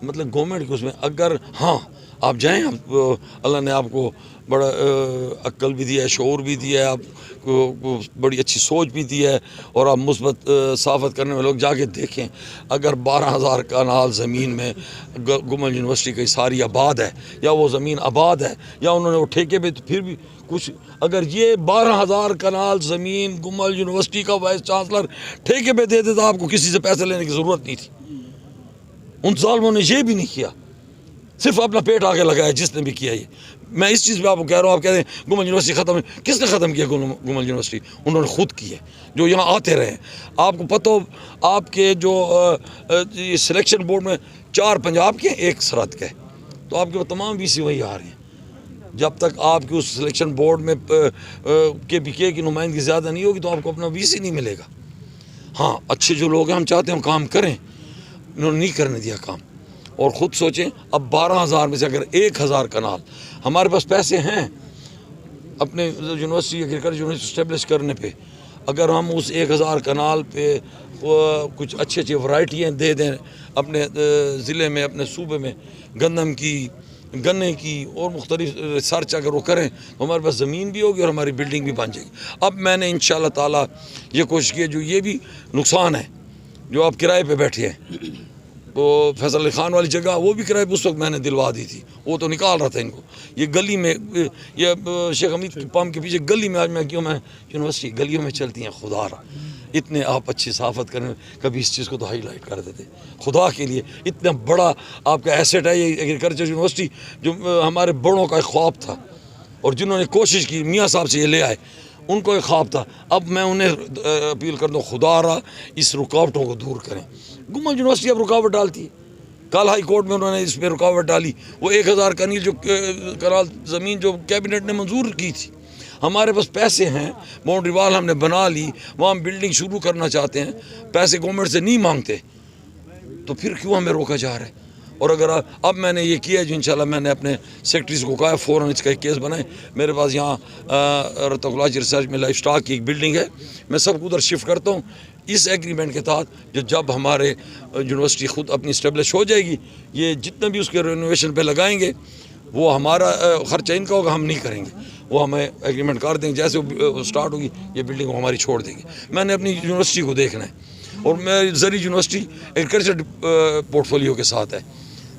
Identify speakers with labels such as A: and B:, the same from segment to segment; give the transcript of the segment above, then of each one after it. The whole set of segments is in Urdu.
A: مطلب گورنمنٹ کے اس میں اگر ہاں آپ جائیں، اللہ نے آپ کو بڑا عقل بھی دیا ہے، شعور بھی دیا ہے، آپ کو بڑی اچھی سوچ بھی دی ہے، اور آپ مثبت صحافت کرنے والے لوگ جا کے دیکھیں، اگر 12,000 کنال زمین میں گمل یونیورسٹی کی ساری آباد ہے، یا وہ زمین آباد ہے، یا انہوں نے وہ ٹھیکے پہ، پھر بھی کچھ، اگر یہ 12,000 کنال زمین گمل یونیورسٹی کا وائس چانسلر ٹھیکے پہ دے دیتا، آپ کو کسی سے پیسے لینے کی ضرورت نہیں تھی۔ ان ظالموں نے یہ بھی نہیں کیا، صرف اپنا پیٹ آگے لگایا جس نے بھی کیا۔ یہ میں اس چیز پہ آپ کو کہہ رہا ہوں، آپ کہتے ہیں گمل یونیورسٹی ختم ہے، کس نے ختم کیا گمل یونیورسٹی؟ انہوں نے خود کی ہے، جو یہاں آتے رہے ہیں۔ آپ کو پتہ ہو، آپ کے جو سلیکشن بورڈ میں 4 پنجاب کے 1 سرحد کے، تو آپ کے وہ تمام وی سی وہی آ رہے ہیں۔ جب تک آپ کی اس سلیکشن بورڈ میں کے پی کے کی نمائندگی زیادہ نہیں ہوگی تو آپ کو اپنا وی سی نہیں ملے گا۔ ہاں، اچھے جو لوگ ہیں، ہم چاہتے ہیں ہم کام کریں، انہوں نے نہیں کرنے دیا کام۔ اور خود سوچیں، اب 12,000 میں سے اگر 1,000 کنال، ہمارے پاس پیسے ہیں اپنے یونیورسٹی ایگریکلچر یونیورسٹی اسٹیبلش کرنے پہ، اگر ہم اس 1,000 کنال پہ کچھ اچھی ورائٹیاں دے دیں اپنے ضلع میں، اپنے صوبے میں، گندم کی، گنے کی اور مختلف ریسرچ اگر وہ کریں تو ہمارے پاس زمین بھی ہوگی اور ہماری بلڈنگ بھی بن جائے گی۔ اب میں نے انشاءاللہ تعالیٰ یہ کوشش کی ہے، جو یہ بھی نقصان ہے جو آپ کرائے پہ بیٹھے ہیں، وہ فیصل علی خان والی جگہ، وہ بھی کرائے پہ اس وقت میں نے دلوا دی تھی، وہ تو نکال رہا تھا ان کو۔ یہ گلی میں، یہ شیخ حمید کی پمپ کے پیچھے گلی میں، آج میں کیوں، میں یونیورسٹی گلیوں میں چلتی ہیں، خدا رہا اتنے آپ اچھی صحافت کریں، کبھی اس چیز کو تو ہائی لائٹ کر دیتے، خدا کے لیے اتنا بڑا آپ کا ایسٹ ہے یہ ایگریکلچر یونیورسٹی، جو ہمارے بڑوں کا ایک خواب تھا، اور جنہوں نے کوشش کی، میاں صاحب سے یہ لے آئے، ان کو ایک خواب تھا۔ اب میں انہیں اپیل کر دوں، خدا را اس رکاوٹوں کو دور کریں۔ گمل یونیورسٹی اب رکاوٹ ڈالتی ہے، کل ہائی کورٹ میں انہوں نے اس پہ رکاوٹ ڈالی، وہ 1,000 کنال زمین جو کیبنٹ نے منظور کی تھی۔ ہمارے پاس پیسے ہیں، باؤنڈری وال ہم نے بنا لی، وہاں ہم بلڈنگ شروع کرنا چاہتے ہیں، پیسے گورنمنٹ سے نہیں مانگتے، تو پھر کیوں ہمیں روکا جا رہا ہے؟ اور اگر اب میں نے یہ کیا ہے، جو انشاءاللہ میں نے اپنے سیکرٹریز کو کہا ہے فوراً اس کا ایک کیس بنائیں۔ میرے پاس یہاں رتقلاج ریسرچ میں لائف سٹاک کی ایک بلڈنگ ہے، میں سب کو ادھر شفٹ کرتا ہوں اس ایگریمنٹ کے تحت، جب ہمارے یونیورسٹی خود اپنی اسٹیبلش ہو جائے گی، یہ جتنا بھی اس کے رینوویشن پہ لگائیں گے وہ ہمارا خرچہ ان کا ہوگا، ہم نہیں کریں گے، وہ ہمیں ایگریمنٹ کر دیں گے، جیسے وہ سٹارٹ ہوگی یہ بلڈنگ وہ ہماری چھوڑ دیں گے۔ میں نے اپنی یونیورسٹی کو دیکھنا ہے، اور میری زرعی یونیورسٹی ایگریکلچر پورٹ فولیو کے ساتھ ہے،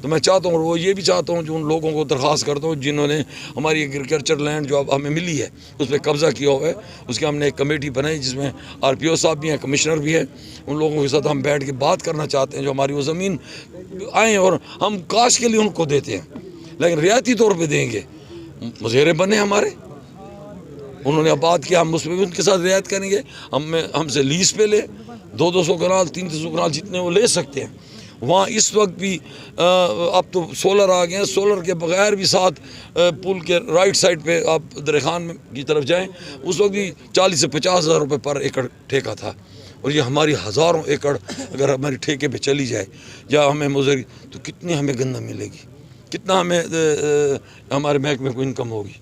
A: تو میں چاہتا ہوں، اور وہ یہ بھی چاہتا ہوں، جو ان لوگوں کو درخواست کرتا ہوں جنہوں نے ہماری ایگریکلچر لینڈ جو اب ہمیں ملی ہے اس پہ قبضہ کیا ہوا ہے، اس کی ہم نے ایک کمیٹی بنائی جس میں RPO صاحب بھی ہیں، کمشنر بھی ہیں، ان لوگوں کے ساتھ ہم بیٹھ کے بات کرنا چاہتے ہیں، جو ہماری وہ زمین آئیں اور ہم کاشت کے لیے ان کو دیتے ہیں، لیکن رعایتی طور پہ دیں گے، مظاہرے بنے ہمارے، انہوں نے آباد کیا، ہم اس میں بھی ان کے ساتھ رعایت کریں گے، ہم سے لیز پہ لے، 200 کنال 300 کنال جتنے وہ لے سکتے ہیں۔ وہاں اس وقت بھی اب تو سولر آ گئے ہیں، سولر کے بغیر بھی ساتھ پل کے رائٹ سائڈ پہ آپ درخان کی طرف جائیں، اس وقت بھی 40 سے 50 ہزار روپے پر ایکڑ ٹھیکہ تھا، اور یہ ہماری ہزاروں ایکڑ اگر ہماری ٹھیکے پہ چلی جائے یا ہمیں مزدوری، تو کتنی ہمیں گندم ملے گی، کتنا ہمیں ہمارے محکمے کو انکم ہوگی۔